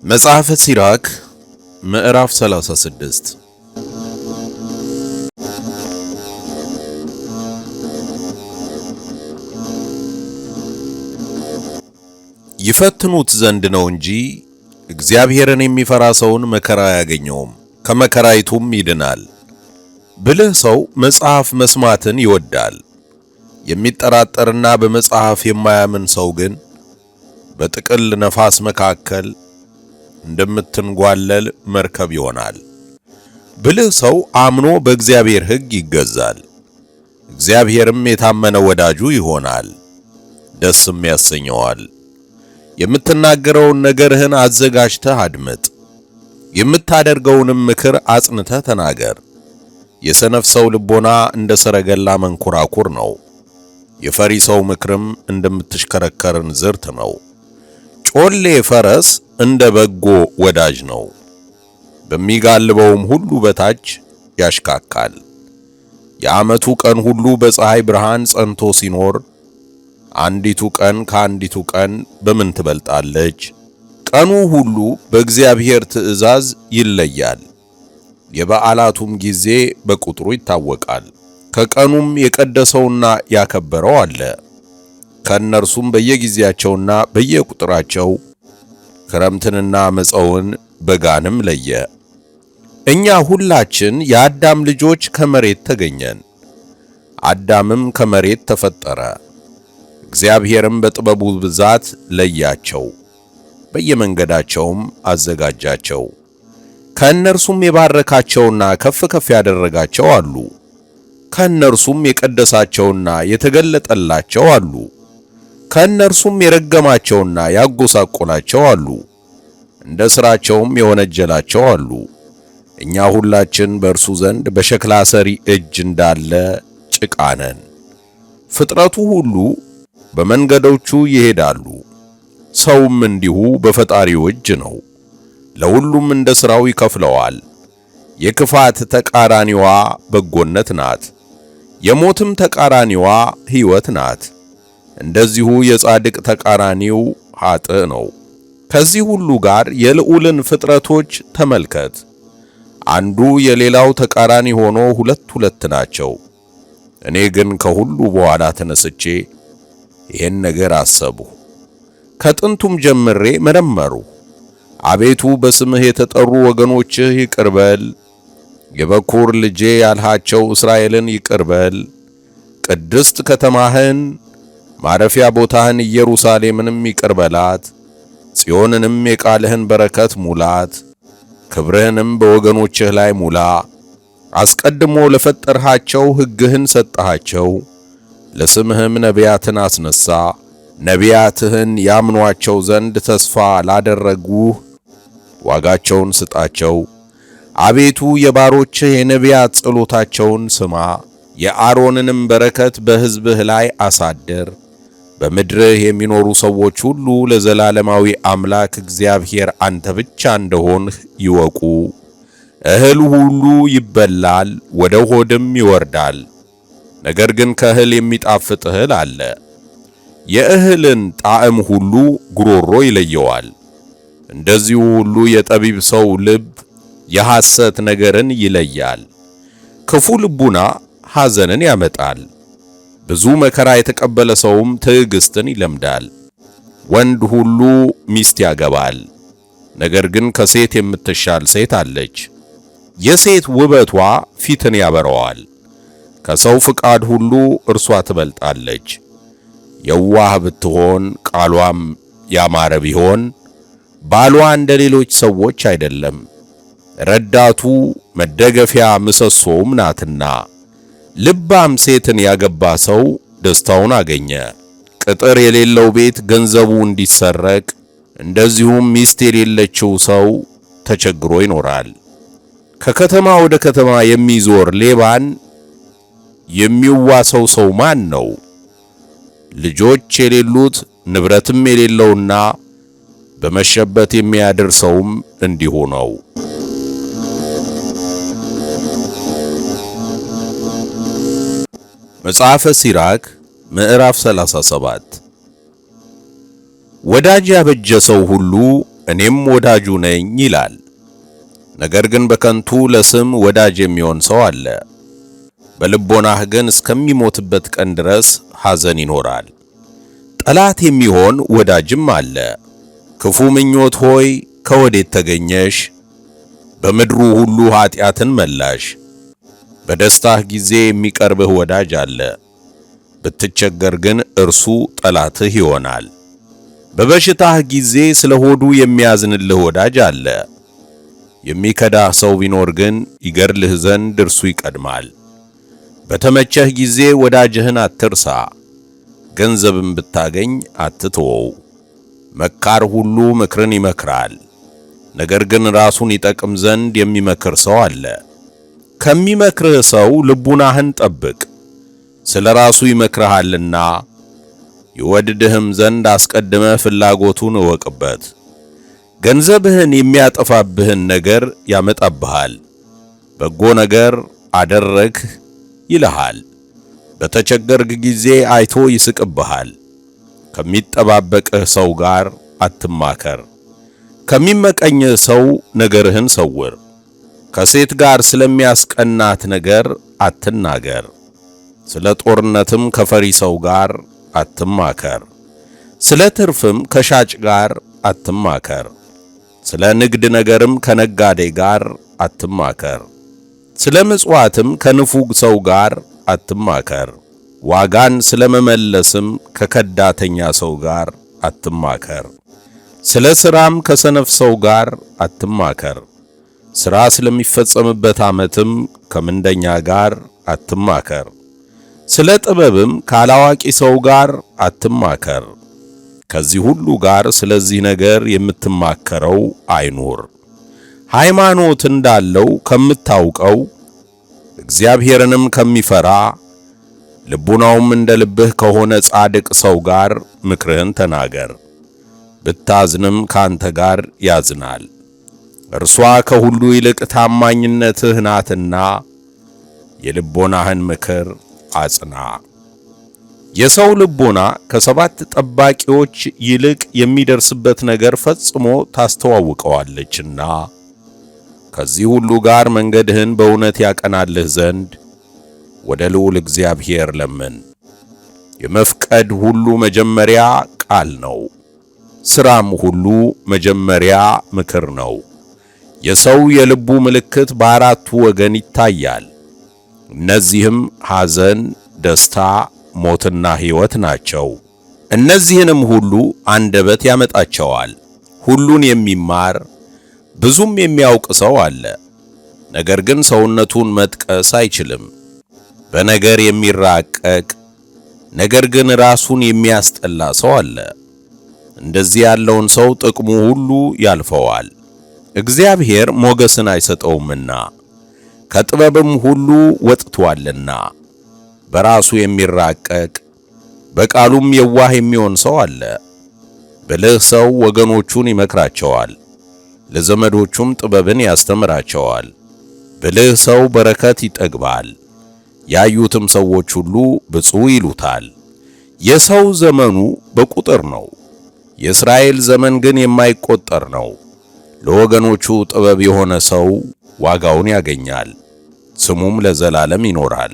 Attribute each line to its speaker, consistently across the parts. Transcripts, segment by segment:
Speaker 1: መጽሐፈ ሲራክ ምዕራፍ 36 ይፈትኑት ዘንድ ነው እንጂ እግዚአብሔርን የሚፈራ ሰውን መከራ አያገኘውም፣ ከመከራይቱም ይድናል። ብልህ ሰው መጽሐፍ መስማትን ይወዳል። የሚጠራጠርና በመጽሐፍ የማያምን ሰው ግን በጥቅል ነፋስ መካከል እንደምትንጓለል መርከብ ይሆናል። ብልህ ሰው አምኖ በእግዚአብሔር ሕግ ይገዛል፣ እግዚአብሔርም የታመነ ወዳጁ ይሆናል፣ ደስም ያሰኘዋል። የምትናገረውን ነገርህን አዘጋጅተህ አድምጥ፣ የምታደርገውንም ምክር አጽንተህ ተናገር። የሰነፍ ሰው ልቦና እንደ ሰረገላ መንኮራኩር ነው፣ የፈሪ ሰው ምክርም እንደምትሽከረከር እንዝርት ነው። ጮሌ ፈረስ እንደ በጎ ወዳጅ ነው፣ በሚጋልበውም ሁሉ በታች ያሽካካል። የዓመቱ ቀን ሁሉ በፀሐይ ብርሃን ጸንቶ ሲኖር አንዲቱ ቀን ከአንዲቱ ቀን በምን ትበልጣለች? ቀኑ ሁሉ በእግዚአብሔር ትእዛዝ ይለያል፣ የበዓላቱም ጊዜ በቁጥሩ ይታወቃል። ከቀኑም የቀደሰውና ያከበረው አለ፣ ከእነርሱም በየጊዜያቸውና በየቁጥራቸው ክረምትንና መጸውን በጋንም ለየ። እኛ ሁላችን የአዳም ልጆች ከመሬት ተገኘን፣ አዳምም ከመሬት ተፈጠረ። እግዚአብሔርም በጥበቡ ብዛት ለያቸው፣ በየመንገዳቸውም አዘጋጃቸው። ከእነርሱም የባረካቸውና ከፍ ከፍ ያደረጋቸው አሉ፣ ከእነርሱም የቀደሳቸውና የተገለጠላቸው አሉ፣ ከእነርሱም የረገማቸውና ያጎሳቆላቸው አሉ፣ እንደ ሥራቸውም የወነጀላቸው አሉ። እኛ ሁላችን በእርሱ ዘንድ በሸክላ ሰሪ እጅ እንዳለ ጭቃ ነን። ፍጥረቱ ሁሉ በመንገዶቹ ይሄዳሉ፣ ሰውም እንዲሁ በፈጣሪው እጅ ነው። ለሁሉም እንደ ሥራው ይከፍለዋል። የክፋት ተቃራኒዋ በጎነት ናት፣ የሞትም ተቃራኒዋ ሕይወት ናት። እንደዚሁ የጻድቅ ተቃራኒው ኃጥእ ነው። ከዚህ ሁሉ ጋር የልዑልን ፍጥረቶች ተመልከት። አንዱ የሌላው ተቃራኒ ሆኖ ሁለት ሁለት ናቸው። እኔ ግን ከሁሉ በኋላ ተነስቼ ይህን ነገር አሰብሁ፣ ከጥንቱም ጀምሬ መረመሩ። አቤቱ በስምህ የተጠሩ ወገኖችህ ይቅር በል፣ የበኩር ልጄ ያልሃቸው እስራኤልን ይቅር በል። ቅድስት ከተማህን ማረፊያ ቦታህን ኢየሩሳሌምንም ይቅር በላት። ጽዮንንም የቃልህን በረከት ሙላት፣ ክብርህንም በወገኖችህ ላይ ሙላ። አስቀድሞ ለፈጠርሃቸው ሕግህን ሰጠሃቸው፣ ለስምህም ነቢያትን አስነሣ። ነቢያትህን ያምኗቸው ዘንድ ተስፋ ላደረጉህ ዋጋቸውን ስጣቸው። አቤቱ የባሮችህ የነቢያት ጸሎታቸውን ስማ፣ የአሮንንም በረከት በሕዝብህ ላይ አሳድር። በምድርህ የሚኖሩ ሰዎች ሁሉ ለዘላለማዊ አምላክ እግዚአብሔር አንተ ብቻ እንደሆንህ ይወቁ። እህል ሁሉ ይበላል፣ ወደ ሆድም ይወርዳል። ነገር ግን ከእህል የሚጣፍጥ እህል አለ፣ የእህልን ጣዕም ሁሉ ጉሮሮ ይለየዋል። እንደዚሁ ሁሉ የጠቢብ ሰው ልብ የሐሰት ነገርን ይለያል። ክፉ ልቡና ሐዘንን ያመጣል፣ ብዙ መከራ የተቀበለ ሰውም ትዕግስትን ይለምዳል። ወንድ ሁሉ ሚስት ያገባል፣ ነገር ግን ከሴት የምትሻል ሴት አለች። የሴት ውበቷ ፊትን ያበረዋል፣ ከሰው ፍቃድ ሁሉ እርሷ ትበልጣለች። የዋህ ብትሆን ቃሏም ያማረ ቢሆን ባሏ እንደ ሌሎች ሰዎች አይደለም፣ ረዳቱ መደገፊያ ምሰሶውም ናትና። ልባም ሴትን ያገባ ሰው ደስታውን አገኘ። ቅጥር የሌለው ቤት ገንዘቡ እንዲሰረቅ፣ እንደዚሁም ሚስት የሌለችው ሰው ተቸግሮ ይኖራል። ከከተማ ወደ ከተማ የሚዞር ሌባን የሚዋሰው ሰው ማን ነው? ልጆች የሌሉት ንብረትም የሌለውና በመሸበት የሚያድር ሰውም እንዲሁ ነው። መጽሐፈ ሲራክ ምዕራፍ 37 ወዳጅ ያበጀ ሰው ሁሉ እኔም ወዳጁ ነኝ ይላል። ነገር ግን በከንቱ ለስም ወዳጅ የሚሆን ሰው አለ። በልቦናህ ግን እስከሚሞትበት ቀን ድረስ ሐዘን ይኖራል። ጠላት የሚሆን ወዳጅም አለ። ክፉ ምኞት ሆይ ከወዴት ተገኘሽ? በምድሩ ሁሉ ኃጢአትን መላሽ። በደስታህ ጊዜ የሚቀርብህ ወዳጅ አለ፣ ብትቸገር ግን እርሱ ጠላትህ ይሆናል። በበሽታህ ጊዜ ስለ ሆዱ የሚያዝንልህ ወዳጅ አለ። የሚከዳህ ሰው ቢኖር ግን ይገድልህ ዘንድ እርሱ ይቀድማል። በተመቸህ ጊዜ ወዳጅህን አትርሳ፣ ገንዘብም ብታገኝ አትተወው። መካር ሁሉ ምክርን ይመክራል፣ ነገር ግን ራሱን ይጠቅም ዘንድ የሚመክር ሰው አለ። ከሚመክርህ ሰው ልቡናህን ጠብቅ፣ ስለ ራሱ ይመክርሃልና። ይወድድህም ዘንድ አስቀድመህ ፍላጎቱን እወቅበት። ገንዘብህን የሚያጠፋብህን ነገር ያመጣብሃል። በጎ ነገር አደረግህ ይልሃል። በተቸገርክ ጊዜ አይቶ ይስቅብሃል። ከሚጠባበቅህ ሰው ጋር አትማከር። ከሚመቀኝህ ሰው ነገርህን ሰውር። ከሴት ጋር ስለሚያስቀናት ነገር አትናገር። ስለ ጦርነትም ከፈሪ ሰው ጋር አትማከር። ስለ ትርፍም ከሻጭ ጋር አትማከር። ስለ ንግድ ነገርም ከነጋዴ ጋር አትማከር። ስለ ምጽዋትም ከንፉግ ሰው ጋር አትማከር። ዋጋን ስለመመለስም ከከዳተኛ ሰው ጋር አትማከር። ስለ ሥራም ከሰነፍ ሰው ጋር አትማከር። ሥራ ስለሚፈጸምበት ዓመትም ከምንደኛ ጋር አትማከር። ስለ ጥበብም ካላዋቂ ሰው ጋር አትማከር። ከዚህ ሁሉ ጋር ስለዚህ ነገር የምትማከረው አይኑር። ሃይማኖት እንዳለው ከምታውቀው እግዚአብሔርንም ከሚፈራ ልቡናውም እንደ ልብህ ከሆነ ጻድቅ ሰው ጋር ምክርህን ተናገር። ብታዝንም ካንተ ጋር ያዝናል። እርሷ ከሁሉ ይልቅ ታማኝነትህ ናትና የልቦናህን ምክር አጽና። የሰው ልቦና ከሰባት ጠባቂዎች ይልቅ የሚደርስበት ነገር ፈጽሞ ታስተዋውቀዋለችና ከዚህ ሁሉ ጋር መንገድህን በእውነት ያቀናልህ ዘንድ ወደ ልዑል እግዚአብሔር ለምን። የመፍቀድ ሁሉ መጀመሪያ ቃል ነው፣ ሥራም ሁሉ መጀመሪያ ምክር ነው። የሰው የልቡ ምልክት በአራቱ ወገን ይታያል። እነዚህም ሐዘን፣ ደስታ፣ ሞትና ሕይወት ናቸው። እነዚህንም ሁሉ አንደበት ያመጣቸዋል። ሁሉን የሚማር ብዙም የሚያውቅ ሰው አለ፣ ነገር ግን ሰውነቱን መጥቀስ አይችልም። በነገር የሚራቀቅ ነገር ግን ራሱን የሚያስጠላ ሰው አለ። እንደዚህ ያለውን ሰው ጥቅሙ ሁሉ ያልፈዋል፣ እግዚአብሔር ሞገስን አይሰጠውምና ከጥበብም ሁሉ ወጥቷልና። በራሱ የሚራቀቅ በቃሉም የዋህ የሚሆን ሰው አለ። ብልህ ሰው ወገኖቹን ይመክራቸዋል፣ ለዘመዶቹም ጥበብን ያስተምራቸዋል። ብልህ ሰው በረከት ይጠግባል፣ ያዩትም ሰዎች ሁሉ ብፁዕ ይሉታል። የሰው ዘመኑ በቁጥር ነው፣ የእስራኤል ዘመን ግን የማይቆጠር ነው። ለወገኖቹ ጥበብ የሆነ ሰው ዋጋውን ያገኛል፣ ስሙም ለዘላለም ይኖራል።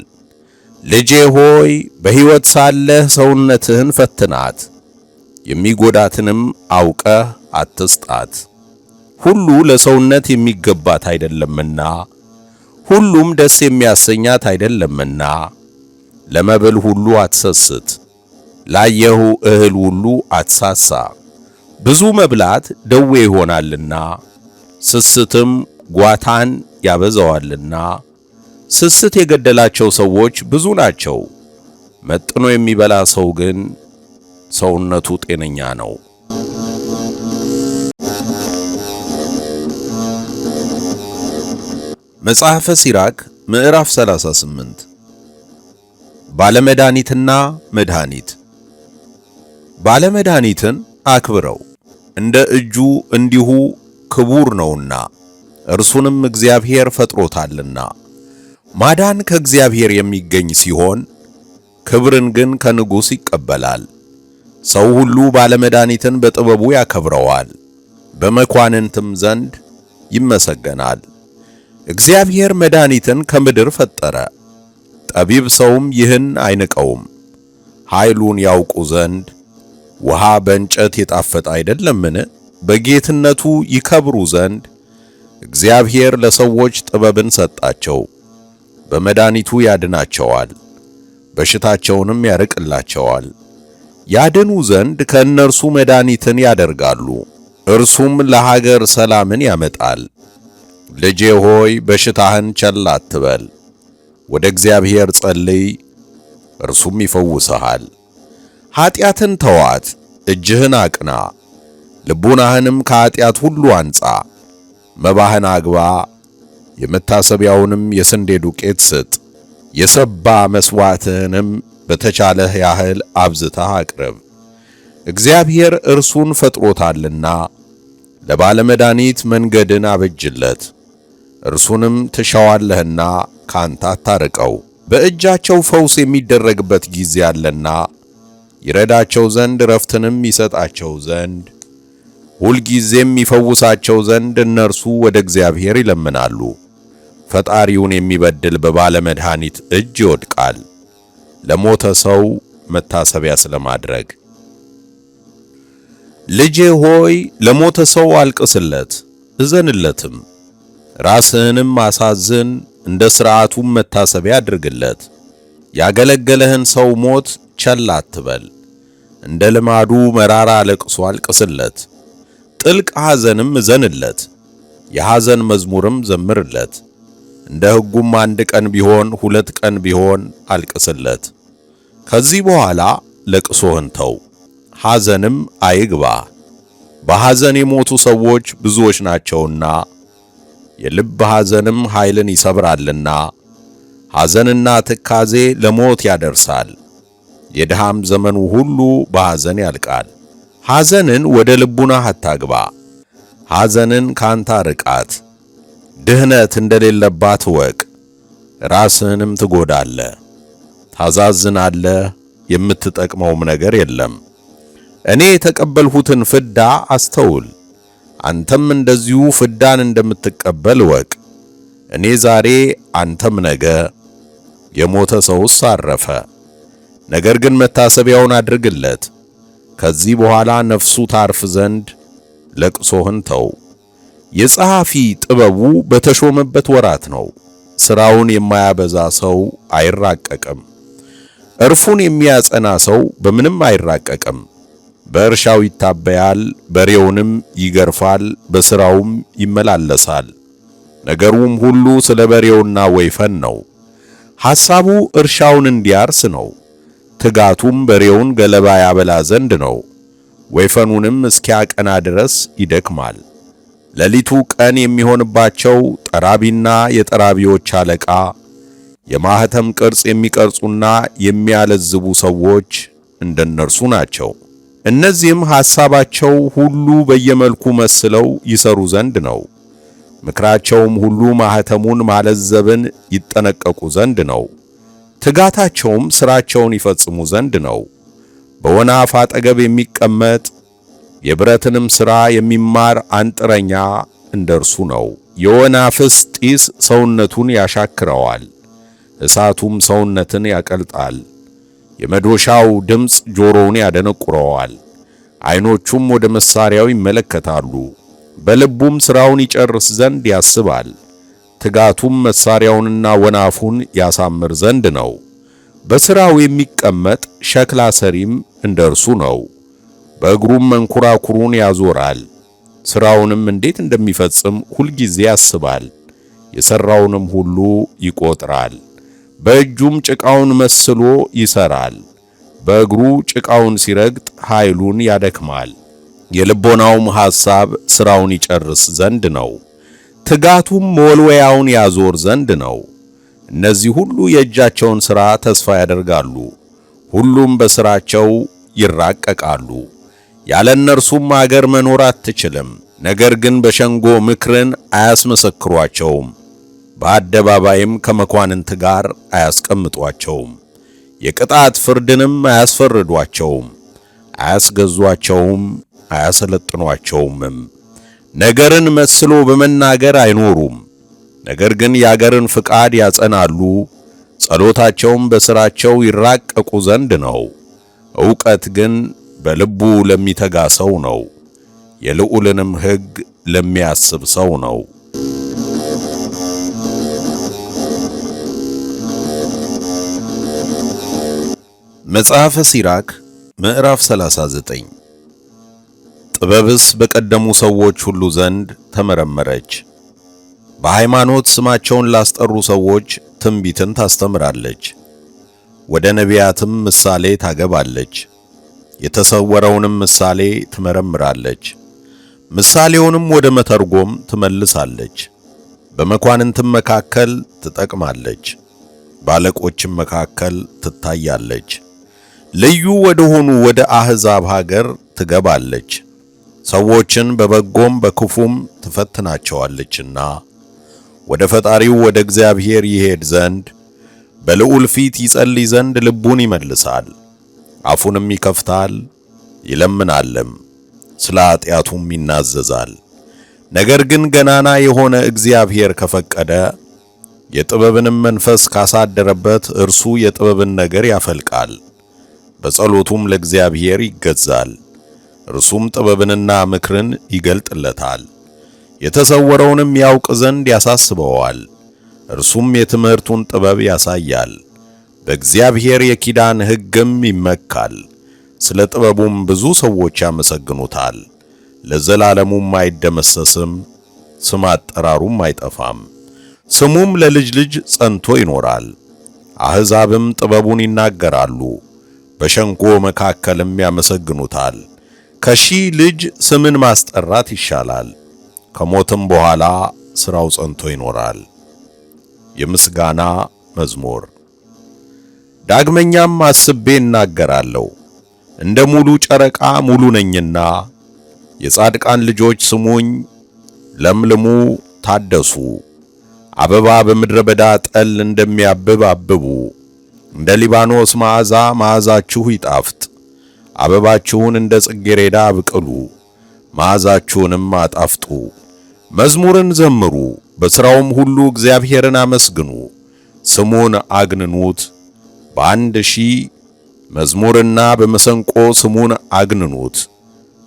Speaker 1: ልጄ ሆይ በሕይወት ሳለህ ሰውነትህን ፈትናት፣ የሚጎዳትንም አውቀህ አትስጣት። ሁሉ ለሰውነት የሚገባት አይደለምና ሁሉም ደስ የሚያሰኛት አይደለምና። ለመብል ሁሉ አትሰስት፣ ላየሁ እህል ሁሉ አትሳሳ። ብዙ መብላት ደዌ ይሆናልና ስስትም ጓታን ያበዛዋልና። ስስት የገደላቸው ሰዎች ብዙ ናቸው፣ መጥኖ የሚበላ ሰው ግን ሰውነቱ ጤነኛ ነው። መጽሐፈ ሲራክ ምዕራፍ 38 ባለመድኃኒትና መድኃኒት። ባለመድኃኒትን አክብረው፣ እንደ እጁ እንዲሁ ክቡር ነውና፣ እርሱንም እግዚአብሔር ፈጥሮታልና። ማዳን ከእግዚአብሔር የሚገኝ ሲሆን ክብርን ግን ከንጉሥ ይቀበላል። ሰው ሁሉ ባለመድኃኒትን በጥበቡ ያከብረዋል፣ በመኳንንትም ዘንድ ይመሰገናል። እግዚአብሔር መድኃኒትን ከምድር ፈጠረ፣ ጠቢብ ሰውም ይህን አይንቀውም። ኃይሉን ያውቁ ዘንድ ውሃ በእንጨት የጣፈጠ አይደለምን? በጌትነቱ ይከብሩ ዘንድ እግዚአብሔር ለሰዎች ጥበብን ሰጣቸው። በመድኃኒቱ ያድናቸዋል፣ በሽታቸውንም ያርቅላቸዋል። ያድኑ ዘንድ ከእነርሱ መድኃኒትን ያደርጋሉ፣ እርሱም ለሀገር ሰላምን ያመጣል። ልጄ ሆይ በሽታህን ቸል አትበል፣ ወደ እግዚአብሔር ጸልይ፣ እርሱም ይፈውስሃል። ኀጢአትን ተዋት፣ እጅህን አቅና፣ ልቡናህንም ከኀጢአት ሁሉ አንጻ። መባህን አግባ፣ የመታሰቢያውንም የስንዴ ዱቄት ስጥ። የሰባ መሥዋዕትህንም በተቻለህ ያህል አብዝተህ አቅርብ። እግዚአብሔር እርሱን ፈጥሮታልና ለባለመድኃኒት መንገድን አበጅለት። እርሱንም ትሻዋለህና ካንተ አታርቀው። በእጃቸው ፈውስ የሚደረግበት ጊዜ አለና ይረዳቸው ዘንድ ረፍትንም ይሰጣቸው ዘንድ ሁልጊዜም ይፈውሳቸው ዘንድ እነርሱ ወደ እግዚአብሔር ይለምናሉ። ፈጣሪውን የሚበድል በባለመድኃኒት እጅ ይወድቃል፣ ለሞተ ሰው መታሰቢያ ስለማድረግ። ልጄ ሆይ ለሞተ ሰው አልቅስለት እዘንለትም፣ ራስህንም አሳዝን፣ እንደ ሥርዓቱም መታሰቢያ አድርግለት። ያገለገለህን ሰው ሞት ቸል አትበል፣ እንደ ልማዱ መራራ ለቅሶ አልቅስለት። ጥልቅ ሐዘንም እዘንለት፣ የሐዘን መዝሙርም ዘምርለት። እንደ ሕጉም 1 ቀን ቢሆን 2 ቀን ቢሆን አልቅስለት። ከዚህ በኋላ ለቅሶህን ተው፣ ሐዘንም አይግባ። በሐዘን የሞቱ ሰዎች ብዙዎች ናቸውና የልብ ሐዘንም ኃይልን ይሰብራልና። ሐዘንና ትካዜ ለሞት ያደርሳል፣ የድሃም ዘመኑ ሁሉ በሐዘን ያልቃል። ሐዘንን ወደ ልቡናህ አታግባ፣ ሐዘንን ካንተ ርቃት። ድህነት እንደሌለባት እወቅ፣ ራስህንም ትጎዳለህ። ታዛዝናለህ፣ የምትጠቅመውም ነገር የለም። እኔ የተቀበልሁትን ፍዳ አስተውል፣ አንተም እንደዚሁ ፍዳን እንደምትቀበል እወቅ። እኔ ዛሬ አንተም ነገ። የሞተ ሰውስ አረፈ፣ ነገር ግን መታሰቢያውን አድርግለት። ከዚህ በኋላ ነፍሱ ታርፍ ዘንድ ለቅሶህን ተው። የጸሐፊ ጥበቡ በተሾመበት ወራት ነው፣ ሥራውን የማያበዛ ሰው አይራቀቅም። እርፉን የሚያጸና ሰው በምንም አይራቀቅም። በእርሻው ይታበያል፣ በሬውንም ይገርፋል፣ በሥራውም ይመላለሳል። ነገሩም ሁሉ ስለ በሬውና ወይፈን ነው። ሐሳቡ እርሻውን እንዲያርስ ነው፣ ትጋቱም በሬውን ገለባ ያበላ ዘንድ ነው። ወይፈኑንም እስኪያቀና ድረስ ይደክማል። ሌሊቱ ቀን የሚሆንባቸው ጠራቢና የጠራቢዎች አለቃ፣ የማኅተም ቅርጽ የሚቀርጹና የሚያለዝቡ ሰዎች እንደነርሱ ናቸው። እነዚህም ሐሳባቸው ሁሉ በየመልኩ መስለው ይሰሩ ዘንድ ነው። ምክራቸውም ሁሉ ማኅተሙን ማለዘብን ይጠነቀቁ ዘንድ ነው። ትጋታቸውም ሥራቸውን ይፈጽሙ ዘንድ ነው። በወናፍ አጠገብ የሚቀመጥ የብረትንም ሥራ የሚማር አንጥረኛ እንደርሱ ነው። የወናፍስ ጢስ ሰውነቱን ያሻክረዋል፣ እሳቱም ሰውነትን ያቀልጣል። የመዶሻው ድምፅ ጆሮውን ያደነቁረዋል፣ ዓይኖቹም ወደ መሣሪያው ይመለከታሉ። በልቡም ሥራውን ይጨርስ ዘንድ ያስባል። ትጋቱም መሣሪያውንና ወናፉን ያሳምር ዘንድ ነው። በሥራው የሚቀመጥ ሸክላ ሰሪም እንደርሱ ነው። በእግሩም መንኰራኵሩን ያዞራል። ሥራውንም እንዴት እንደሚፈጽም ሁልጊዜ ያስባል። የሠራውንም ሁሉ ይቈጥራል። በእጁም ጭቃውን መስሎ ይሠራል። በእግሩ ጭቃውን ሲረግጥ ኃይሉን ያደክማል። የልቦናውም ሐሳብ ሥራውን ይጨርስ ዘንድ ነው፣ ትጋቱም መወልወያውን ያዞር ዘንድ ነው። እነዚህ ሁሉ የእጃቸውን ሥራ ተስፋ ያደርጋሉ፣ ሁሉም በሥራቸው ይራቀቃሉ። ያለ እነርሱም አገር መኖር አትችልም። ነገር ግን በሸንጎ ምክርን አያስመሰክሯቸውም፣ በአደባባይም ከመኳንንት ጋር አያስቀምጧቸውም። የቅጣት ፍርድንም አያስፈርዷቸውም፣ አያስገዟቸውም፣ አያሰለጥኗቸውምም። ነገርን መስሎ በመናገር አይኖሩም። ነገር ግን የአገርን ፍቃድ ያጸናሉ። ጸሎታቸውም በሥራቸው ይራቀቁ ዘንድ ነው። ዕውቀት ግን በልቡ ለሚተጋ ሰው ነው፣ የልዑልንም ሕግ ለሚያስብ ሰው ነው። መጽሐፈ ሲራክ ምዕራፍ 39 ጥበብስ በቀደሙ ሰዎች ሁሉ ዘንድ ተመረመረች። በሃይማኖት ስማቸውን ላስጠሩ ሰዎች ትንቢትን ታስተምራለች። ወደ ነቢያትም ምሳሌ ታገባለች። የተሰወረውንም ምሳሌ ትመረምራለች። ምሳሌውንም ወደ መተርጎም ትመልሳለች። በመኳንንትም መካከል ትጠቅማለች፣ ባለቆችም መካከል ትታያለች። ልዩ ወደ ሆኑ ወደ አሕዛብ ሀገር ትገባለች። ሰዎችን በበጎም በክፉም ትፈትናቸዋለችና ወደ ፈጣሪው ወደ እግዚአብሔር ይሄድ ዘንድ በልዑል ፊት ይጸልይ ዘንድ ልቡን ይመልሳል። አፉንም ይከፍታል ይለምናልም፣ ስለ ኃጢአቱም ይናዘዛል። ነገር ግን ገናና የሆነ እግዚአብሔር ከፈቀደ የጥበብንም መንፈስ ካሳደረበት እርሱ የጥበብን ነገር ያፈልቃል። በጸሎቱም ለእግዚአብሔር ይገዛል፣ እርሱም ጥበብንና ምክርን ይገልጥለታል። የተሰወረውንም ያውቅ ዘንድ ያሳስበዋል፣ እርሱም የትምህርቱን ጥበብ ያሳያል። በእግዚአብሔር የኪዳን ሕግም ይመካል። ስለ ጥበቡም ብዙ ሰዎች ያመሰግኑታል። ለዘላለሙም አይደመሰስም፣ ስም አጠራሩም አይጠፋም። ስሙም ለልጅ ልጅ ጸንቶ ይኖራል። አሕዛብም ጥበቡን ይናገራሉ፣ በሸንጎ መካከልም ያመሰግኑታል። ከሺህ ልጅ ስምን ማስጠራት ይሻላል፣ ከሞትም በኋላ ሥራው ጸንቶ ይኖራል። የምስጋና መዝሙር። ዳግመኛም አስቤ እናገራለሁ፣ እንደ ሙሉ ጨረቃ ሙሉ ነኝና። የጻድቃን ልጆች ስሙኝ፣ ለምልሙ ታደሱ። አበባ በምድረ በዳ ጠል እንደሚያብብ አብቡ። እንደ ሊባኖስ መዓዛ መዓዛችሁ ይጣፍጥ። አበባችሁን እንደ ጽጌረዳ አብቅሉ፣ መዓዛችሁንም አጣፍጡ። መዝሙርን ዘምሩ፣ በሥራውም ሁሉ እግዚአብሔርን አመስግኑ። ስሙን አግንኑት፣ በአንድ ሺህ መዝሙርና በመሰንቆ ስሙን አግንኑት።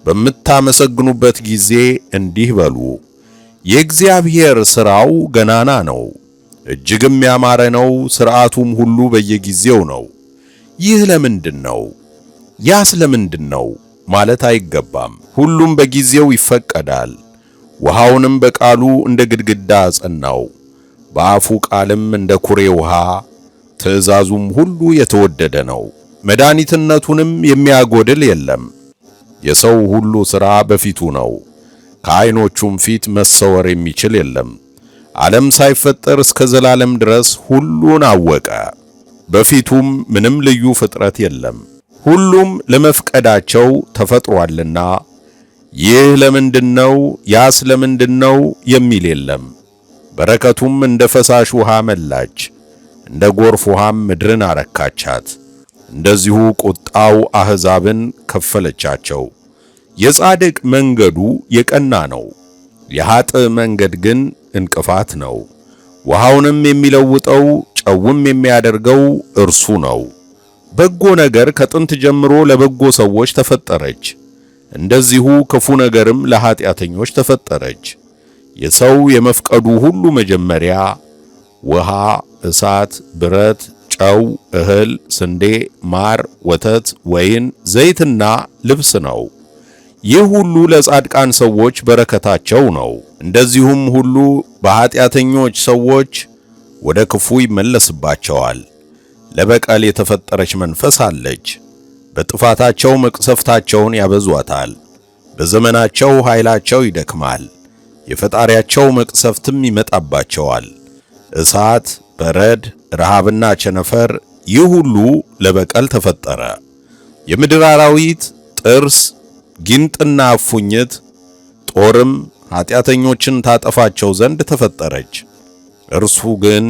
Speaker 1: በምታመሰግኑበት ጊዜ እንዲህ በሉ፣ የእግዚአብሔር ሥራው ገናና ነው፣ እጅግም ያማረ ነው። ሥርዓቱም ሁሉ በየጊዜው ነው። ይህ ለምንድን ነው? ያስ ለምንድን ነው ማለት አይገባም። ሁሉም በጊዜው ይፈቀዳል። ውሃውንም በቃሉ እንደ ግድግዳ አጸናው፣ በአፉ ቃልም እንደ ኩሬ ውሃ። ትእዛዙም ሁሉ የተወደደ ነው፣ መድኃኒትነቱንም የሚያጎድል የለም። የሰው ሁሉ ሥራ በፊቱ ነው፣ ከዓይኖቹም ፊት መሰወር የሚችል የለም። ዓለም ሳይፈጠር እስከ ዘላለም ድረስ ሁሉን አወቀ፣ በፊቱም ምንም ልዩ ፍጥረት የለም። ሁሉም ለመፍቀዳቸው ተፈጥሯልና ይህ ለምንድነው ያስ ለምንድነው የሚል የለም። በረከቱም እንደ ፈሳሽ ውሃ መላች፣ እንደ ጎርፍ ውሃም ምድርን አረካቻት። እንደዚሁ ቁጣው አሕዛብን ከፈለቻቸው። የጻድቅ መንገዱ የቀና ነው፣ የኃጥእ መንገድ ግን እንቅፋት ነው። ውሃውንም የሚለውጠው ጨውም የሚያደርገው እርሱ ነው። በጎ ነገር ከጥንት ጀምሮ ለበጎ ሰዎች ተፈጠረች፣ እንደዚሁ ክፉ ነገርም ለኃጢአተኞች ተፈጠረች። የሰው የመፍቀዱ ሁሉ መጀመሪያ ውሃ፣ እሳት፣ ብረት፣ ጨው፣ እህል፣ ስንዴ፣ ማር፣ ወተት፣ ወይን፣ ዘይትና ልብስ ነው። ይህ ሁሉ ለጻድቃን ሰዎች በረከታቸው ነው። እንደዚሁም ሁሉ በኃጢአተኞች ሰዎች ወደ ክፉ ይመለስባቸዋል። ለበቀል የተፈጠረች መንፈስ አለች፣ በጥፋታቸው መቅሰፍታቸውን ያበዟታል። በዘመናቸው ኃይላቸው ይደክማል፣ የፈጣሪያቸው መቅሰፍትም ይመጣባቸዋል። እሳት፣ በረድ፣ ረሃብና ቸነፈር፣ ይህ ሁሉ ለበቀል ተፈጠረ። የምድር አራዊት፣ ጥርስ፣ ጊንጥና እፉኝት፣ ጦርም ኃጢአተኞችን ታጠፋቸው ዘንድ ተፈጠረች። እርሱ ግን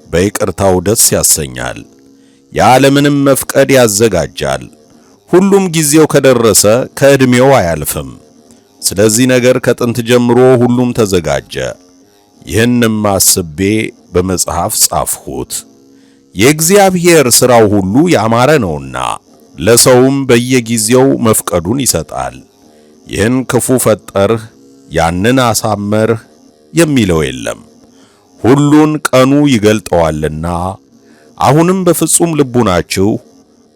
Speaker 1: በይቅርታው ደስ ያሰኛል፣ የዓለምንም መፍቀድ ያዘጋጃል። ሁሉም ጊዜው ከደረሰ ከዕድሜው አያልፍም። ስለዚህ ነገር ከጥንት ጀምሮ ሁሉም ተዘጋጀ። ይህንም አስቤ በመጽሐፍ ጻፍሁት። የእግዚአብሔር ሥራው ሁሉ ያማረ ነውና ለሰውም በየጊዜው መፍቀዱን ይሰጣል። ይህን ክፉ ፈጠርህ፣ ያንን አሳመርህ የሚለው የለም። ሁሉን ቀኑ ይገልጠዋልና። አሁንም በፍጹም ልቡናችሁ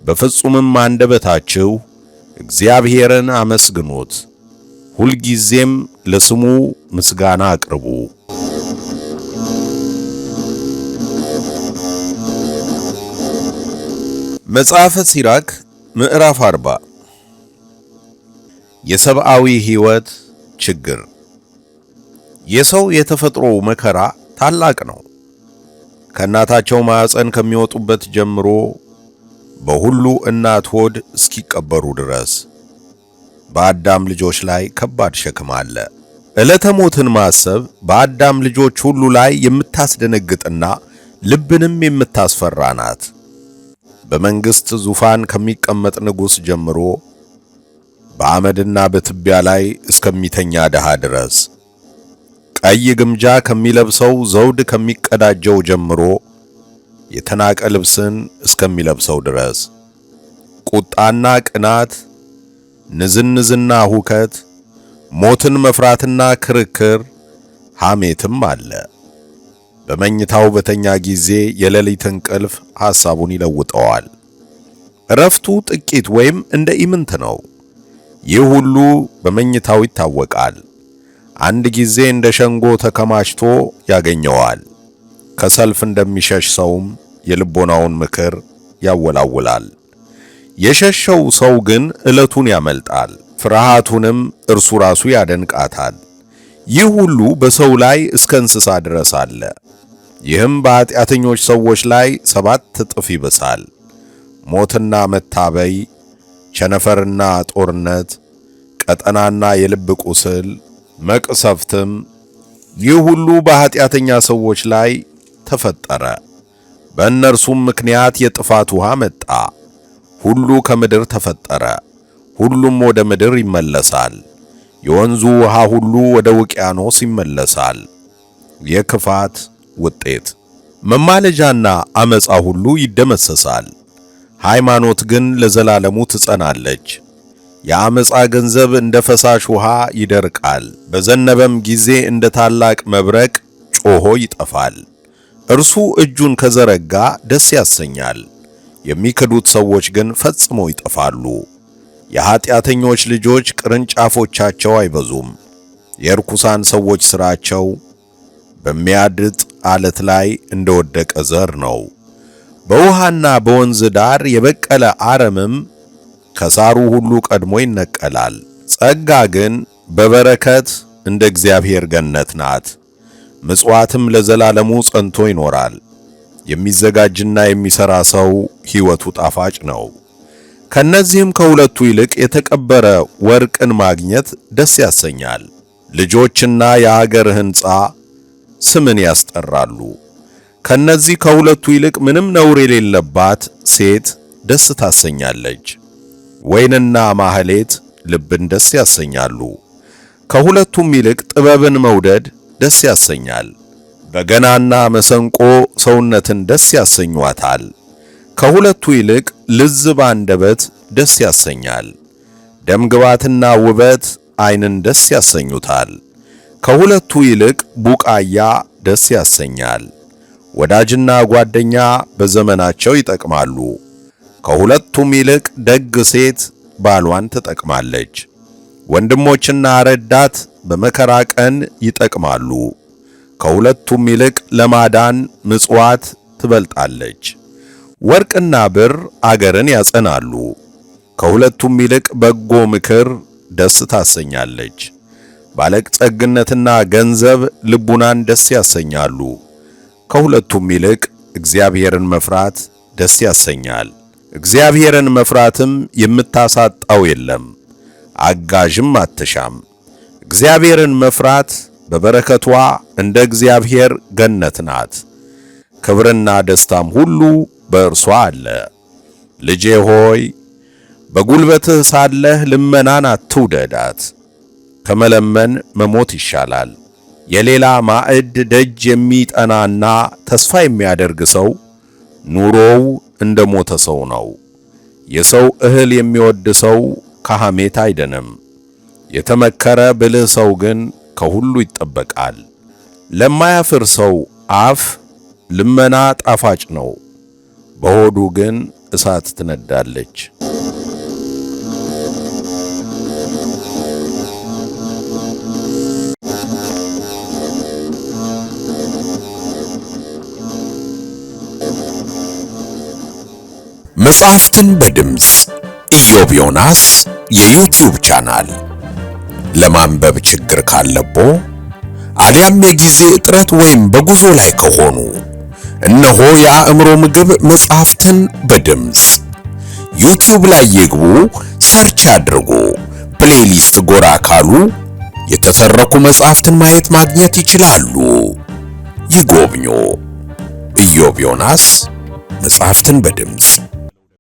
Speaker 1: በፍጹምም አንደበታችሁ እግዚአብሔርን አመስግኑት፣ ሁልጊዜም ለስሙ ምስጋና አቅርቡ። መጽሐፈ ሲራክ ምዕራፍ 40 የሰብአዊ ሕይወት ችግር። የሰው የተፈጥሮ መከራ ታላቅ ነው። ከእናታቸው ማዕፀን ከሚወጡበት ጀምሮ በሁሉ እናት ሆድ እስኪቀበሩ ድረስ በአዳም ልጆች ላይ ከባድ ሸክም አለ። ዕለተ ሞትን ማሰብ በአዳም ልጆች ሁሉ ላይ የምታስደነግጥና ልብንም የምታስፈራ ናት። በመንግሥት ዙፋን ከሚቀመጥ ንጉሥ ጀምሮ በአመድና በትቢያ ላይ እስከሚተኛ ድሃ ድረስ፣ ቀይ ግምጃ ከሚለብሰው ዘውድ ከሚቀዳጀው ጀምሮ የተናቀ ልብስን እስከሚለብሰው ድረስ ቁጣና ቅናት፣ ንዝንዝና ሁከት፣ ሞትን መፍራትና ክርክር፣ ሐሜትም አለ። በመኝታው በተኛ ጊዜ የሌሊት እንቅልፍ ሐሳቡን ይለውጠዋል። እረፍቱ ጥቂት ወይም እንደ ኢምንት ነው። ይህ ሁሉ በመኝታው ይታወቃል። አንድ ጊዜ እንደ ሸንጎ ተከማችቶ ያገኘዋል። ከሰልፍ እንደሚሸሽ ሰውም የልቦናውን ምክር ያወላውላል። የሸሸው ሰው ግን ዕለቱን ያመልጣል፣ ፍርሃቱንም እርሱ ራሱ ያደንቃታል። ይህ ሁሉ በሰው ላይ እስከ እንስሳ ድረስ አለ። ይህም በኃጢአተኞች ሰዎች ላይ 7 እጥፍ ይብሳል። ሞትና መታበይ፣ ቸነፈርና ጦርነት፣ ቀጠናና የልብ ቁስል፣ መቅሰፍትም፣ ይህ ሁሉ በኃጢአተኛ ሰዎች ላይ ተፈጠረ። በእነርሱም ምክንያት የጥፋት ውሃ መጣ። ሁሉ ከምድር ተፈጠረ፣ ሁሉም ወደ ምድር ይመለሳል። የወንዙ ውሃ ሁሉ ወደ ውቅያኖስ ይመለሳል። የክፋት ውጤት መማለጃና አመፃ ሁሉ ይደመሰሳል። ሃይማኖት ግን ለዘላለሙ ትጸናለች። የአመፃ ገንዘብ እንደ ፈሳሽ ውሃ ይደርቃል፣ በዘነበም ጊዜ እንደ ታላቅ መብረቅ ጮሆ ይጠፋል። እርሱ እጁን ከዘረጋ ደስ ያሰኛል፣ የሚክዱት ሰዎች ግን ፈጽሞ ይጠፋሉ። የኃጢአተኞች ልጆች ቅርንጫፎቻቸው አይበዙም። የርኩሳን ሰዎች ሥራቸው በሚያድጥ ዓለት ላይ እንደወደቀ ዘር ነው። በውሃና በወንዝ ዳር የበቀለ አረምም ከሳሩ ሁሉ ቀድሞ ይነቀላል። ጸጋ ግን በበረከት እንደ እግዚአብሔር ገነት ናት። ምጽዋትም ለዘላለሙ ጸንቶ ይኖራል። የሚዘጋጅና የሚሠራ ሰው ሕይወቱ ጣፋጭ ነው። ከነዚህም ከሁለቱ ይልቅ የተቀበረ ወርቅን ማግኘት ደስ ያሰኛል። ልጆችና የአገር ሕንፃ ስምን ያስጠራሉ። ከነዚህ ከሁለቱ ይልቅ ምንም ነውር የሌለባት ሴት ደስ ታሰኛለች። ወይንና ማህሌት ልብን ደስ ያሰኛሉ። ከሁለቱም ይልቅ ጥበብን መውደድ ደስ ያሰኛል። በገናና መሰንቆ ሰውነትን ደስ ያሰኟታል። ከሁለቱ ይልቅ ልዝብ አንደበት ደስ ያሰኛል። ደምግባትና ውበት ዓይንን ደስ ያሰኙታል። ከሁለቱ ይልቅ ቡቃያ ደስ ያሰኛል። ወዳጅና ጓደኛ በዘመናቸው ይጠቅማሉ። ከሁለቱም ይልቅ ደግ ሴት ባሏን ትጠቅማለች። ወንድሞችና ረዳት በመከራ ቀን ይጠቅማሉ። ከሁለቱም ይልቅ ለማዳን ምጽዋት ትበልጣለች። ወርቅና ብር አገርን ያጸናሉ። ከሁለቱም ይልቅ በጎ ምክር ደስ ታሰኛለች። ባለጸግነትና ገንዘብ ልቡናን ደስ ያሰኛሉ። ከሁለቱም ይልቅ እግዚአብሔርን መፍራት ደስ ያሰኛል። እግዚአብሔርን መፍራትም የምታሳጣው የለም፣ አጋዥም አትሻም። እግዚአብሔርን መፍራት በበረከቷ እንደ እግዚአብሔር ገነት ናት። ክብርና ደስታም ሁሉ በእርሷ አለ። ልጄ ሆይ በጉልበትህ ሳለህ ልመናን አትውደዳት፣ ከመለመን መሞት ይሻላል። የሌላ ማዕድ ደጅ የሚጠናና ተስፋ የሚያደርግ ሰው ኑሮው እንደ ሞተ ሰው ነው። የሰው እህል የሚወድ ሰው ከሐሜት አይደንም። የተመከረ ብልህ ሰው ግን ከሁሉ ይጠበቃል። ለማያፍር ሰው አፍ ልመና ጣፋጭ ነው፣ በሆዱ ግን እሳት ትነዳለች።
Speaker 2: መጽሐፍትን በድምጽ ኢዮብ ዮናስ የዩቲዩብ ቻናል። ለማንበብ ችግር ካለቦ አሊያም የጊዜ እጥረት ወይም በጉዞ ላይ ከሆኑ እነሆ የአእምሮ ምግብ መጽሐፍትን በድምጽ ዩቲዩብ ላይ ይግቡ፣ ሰርች ያድርጉ። ፕሌሊስት ጎራ ካሉ የተተረኩ መጽሐፍትን ማየት ማግኘት ይችላሉ። ይጎብኙ። ኢዮብ ዮናስ መጽሐፍትን በድምጽ